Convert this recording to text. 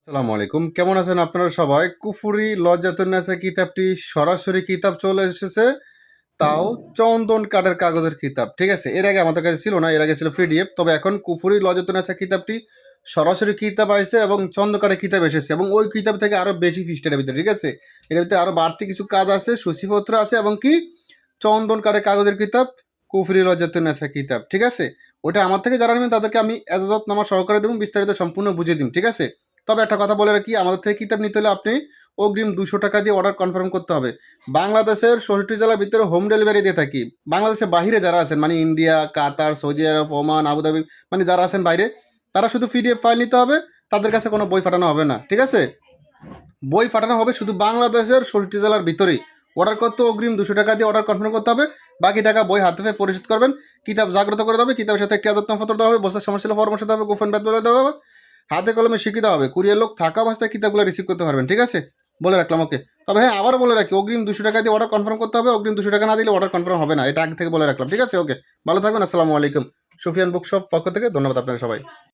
আসসালামু আলাইকুম, কেমন আছেন আপনারা সবাই? কুফুরি লজ্জাতুন্নেসা কিতাবটি সরাসরি কিতাব চলে এসেছে, তাও চন্দন কাঠের কাগজের কিতাব। ঠিক আছে, এর আগে আমাদের কাছে ছিল না, এর আগে ছিল পিডিএফ। তবে এখন কুফুরি লজ্জাতুন্নেসা কিতাবটি সরাসরি কিতাব আসছে এবং চন্দন কাঠের কিতাব এসেছে, এবং ওই কিতাব থেকে আরও বেশি পৃষ্ঠার ভিতরে। ঠিক আছে, এর ভিতরে আরও বাড়তি কিছু কাজ আছে, সূচিপত্র আছে, এবং কি চন্দন কাঠের কাগজের কিতাব, কুফুরি লজ্জাতুন্নেসা কিতাব। ঠিক আছে, ওটা আমার থেকে যারা নেবেন তাদেরকে আমি এজাজতনামা সহকারে দেবো, বিস্তারিত সম্পূর্ণ বুঝিয়ে দিন। ঠিক আছে, তবে একটা কথা বলে রাখি, আমাদের থেকে কিতাব নিতে হলে আপনি অগ্রিম 200 টাকা দিয়ে অর্ডার কনফার্ম করতে হবে। বাংলাদেশের 66 জেলার ভিতরে হোম ডেলিভারি দিয়ে থাকি। বাংলাদেশের বাইরে যারা আছেন, মানে ইন্ডিয়া, কাতার, সৌদি আরব, ওমান, আবুধাবি, মানে যারা আছেন বাইরে, তারা শুধু পিডিএফ ফাইল নিতে হবে, তাদের কাছে কোনো বই পাঠানো হবে না। ঠিক আছে, বই পাঠানো হবে শুধু বাংলাদেশের 66 জেলার ভিতরেই। অর্ডার করতে অগ্রিম 200 টাকা দিয়ে অর্ডার কনফার্ম করতে হবে, বাকি টাকা বই হাতে পেয়ে পরিশোধ করবেন। কিতাব জাগ্রত করে দেবে, কিতাবের সাথে একটি আদতনামপত্র দেওয়া হবে, বছর সমস্যা পরামর্শ দেওয়া হবে, গোপন বেতন দেওয়া হবে, হাতে কলমে শিখিতে হবে, কুরিয়ার লোক থাকা অবস্থায় কিতাবগুলো রিসিভ করতে পারবেন। ঠিক আছে, বলে রাখলাম। ওকে, তবে হ্যাঁ, আবারও বলে রাখি, অগ্রিম 200 টাকা দিয়ে অর্ডার কনফার্ম করতে হবে, অগ্রিম 200 টাকা না দিলে অর্ডার কনফার্ম হবে না, এটা আগে থেকে বলে রাখলাম। ঠিক আছে, ওকে, ভালো থাকবেন। আসসালামু আলাইকুম। সুফিয়ান বুক শপ পক্ষ থেকে ধন্যবাদ আপনারা সবাই।